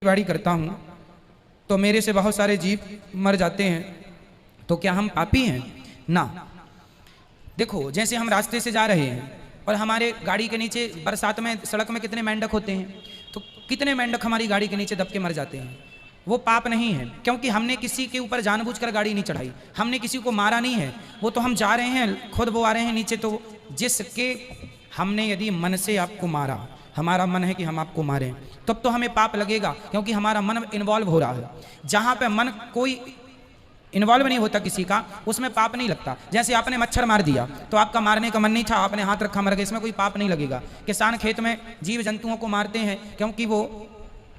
बाड़ी करता हूँ तो मेरे से बहुत सारे जीव मर जाते हैं, तो क्या हम पापी हैं? ना। देखो, जैसे हम रास्ते से जा रहे हैं और हमारे गाड़ी के नीचे बरसात में सड़क में कितने मेंढक होते हैं, तो कितने मेंढक हमारी गाड़ी के नीचे दब के मर जाते हैं। वो पाप नहीं है, क्योंकि हमने किसी के ऊपर जानबूझकर गाड़ी नहीं चढ़ाई, हमने किसी को मारा नहीं है। वो तो हम जा रहे हैं, खुद वो आ रहे हैं नीचे, तो जिसके हमने यदि मन से आपको मारा, हमारा मन है कि हम आपको मारें, तब तो हमें पाप लगेगा, क्योंकि हमारा मन इन्वॉल्व हो रहा है। जहाँ पे मन कोई इन्वॉल्व नहीं होता किसी का, उसमें पाप नहीं लगता। जैसे आपने मच्छर मार दिया तो आपका मारने का मन नहीं था, आपने हाथ रखा मर गए, इसमें कोई पाप नहीं लगेगा। किसान खेत में जीव जंतुओं को मारते हैं क्योंकि वो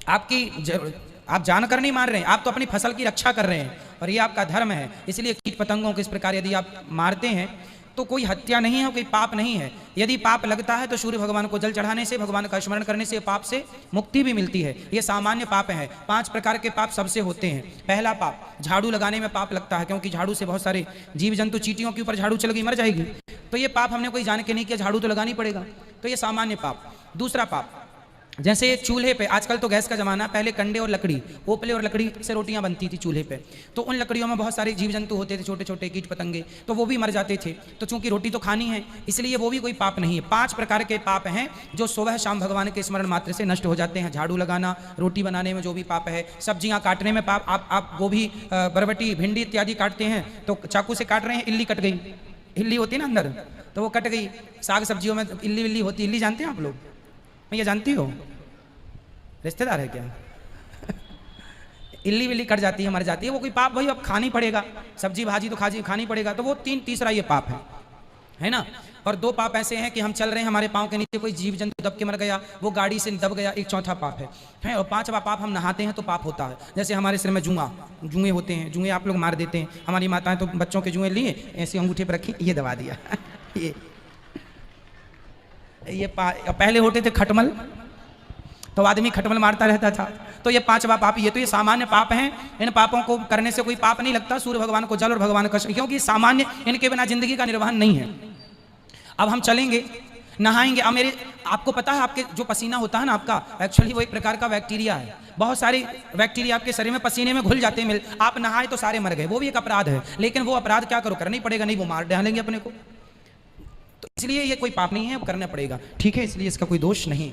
आप जानकर नहीं मार रहे हैं, आप तो अपनी फसल की रक्षा कर रहे हैं और ये आपका धर्म है। इसलिए कीट पतंगों को इस प्रकार यदि आप मारते हैं तो कोई हत्या नहीं है, कोई पाप नहीं है। यदि पाप लगता है तो सूर्य भगवान को जल चढ़ाने से, भगवान का स्मरण करने से पाप से मुक्ति भी मिलती है। ये सामान्य पाप है। 5 प्रकार के पाप सबसे होते हैं। पहला पाप, झाड़ू लगाने में पाप लगता है, क्योंकि झाड़ू से बहुत सारे जीव जंतु, चींटियों के ऊपर झाड़ू चल गई मर जाएगी, तो ये पाप हमने कोई जान के नहीं किया, झाड़ू तो लगानी पड़ेगा, तो ये सामान्य पाप। दूसरा पाप, जैसे चूल्हे पे, आजकल तो गैस का जमाना, पहले कंडे और लकड़ी, ओपले और लकड़ी से रोटियां बनती थी चूल्हे पे, तो उन लकड़ियों में बहुत सारे जीव जंतु होते थे, छोटे छोटे कीट पतंगे, तो वो भी मर जाते थे। तो चूंकि रोटी तो खानी है, इसलिए वो भी कोई पाप नहीं है। 5 प्रकार के पाप हैं जो सुबह शाम भगवान के स्मरण मात्र से नष्ट हो जाते हैं। झाड़ू लगाना, रोटी बनाने में जो भी पाप है, सब्जियां काटने में पाप, आप गोभी, बरबटी, भिंडी इत्यादि काटते हैं तो चाकू से काट रहे हैं, इल्ली कट गई, इल्ली होती है ना अंदर, तो वो कट गई। साग सब्जियों में इल्ली विल्ली होती, इल्ली जानते हैं आप लोग? ये जानती हो? रिश्तेदार है क्या? इल्ली विल्ली कट जाती है, मर जाती है, वो कोई पाप भाई अब खानी पड़ेगा, सब्जी भाजी तो खानी पड़ेगा, तो वो तीसरा ये पाप है ना। और 2 पाप ऐसे हैं कि हम चल रहे हैं, हमारे पाँव के नीचे कोई जीव जंतु दब के मर गया, वो गाड़ी से दब गया, एक चौथा पाप है। और 5वां पाप, हम नहाते हैं तो पाप होता है। जैसे हमारे सिर में जुए होते हैं, जुए आप लोग मार देते हैं। हमारी माताएं तो बच्चों के जुए लिए ऐसे अंगूठे पर रखी, ये दबा दिया। ये पहले होते थे खटमल, तो आदमी खटमल मारता रहता था। तो ये 5वां पाप, ये तो ये सामान्य पाप हैं। इन पापों को करने से कोई पाप नहीं लगता। सूर्य भगवान को जल और भगवान का, क्योंकि सामान्य, इनके बिना जिंदगी का निर्वहन नहीं है। अब हम चलेंगे, नहाएंगे। अब आपको पता है, आपके जो पसीना होता है ना आपका, एक्चुअली वो एक प्रकार का बैक्टीरिया है। बहुत सारे बैक्टीरिया आपके शरीर में पसीने में घुल जाते हैं। आप नहाए तो सारे मर गए, वो भी एक अपराध है। लेकिन वो अपराध क्या करो, करना ही पड़ेगा, नहीं वो मार डालेंगे अपने को। तो इसलिए ये कोई पाप नहीं है, वो करना पड़ेगा, ठीक है, इसलिए इसका कोई दोष नहीं।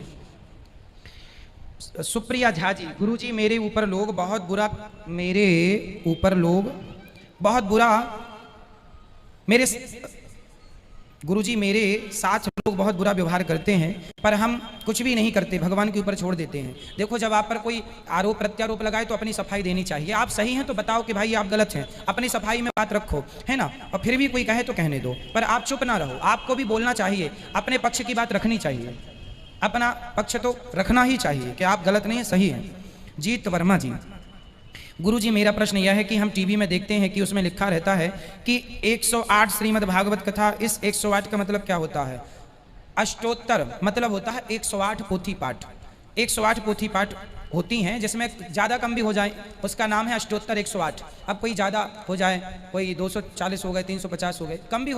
सुप्रिया झा जी, गुरुजी मेरे ऊपर लोग बहुत बुरा, गुरुजी मेरे साथ लोग बहुत बुरा व्यवहार करते हैं, पर हम कुछ भी नहीं करते, भगवान के ऊपर छोड़ देते हैं। देखो, जब आप पर कोई आरोप प्रत्यारोप लगाए तो अपनी सफाई देनी चाहिए। आप सही हैं तो बताओ कि भाई आप गलत हैं, अपनी सफाई में बात रखो, है ना। और फिर भी कोई कहे तो कहने दो, पर आप चुप ना रहो, आपको भी बोलना चाहिए, अपने पक्ष की बात रखनी चाहिए, अपना पक्ष तो रखना ही चाहिए कि आप गलत नहीं है, सही है। जीत वर्मा जी, गुरुजी मेरा प्रश्न यह है कि हम टीवी में देखते हैं कि उसमें लिखा रहता है कि 108 श्रीमद् भागवत कथा, इस 108 का मतलब क्या होता है? अष्टोत्तर मतलब होता है 108 पोथी पाठ। 108 पोथी पाठ होती हैं, जिसमें ज़्यादा कम भी हो जाए, उसका नाम है अष्टोत्तर 108। अब कोई ज़्यादा हो जाए, कोई 240 हो गए, 350 हो गए, कम भी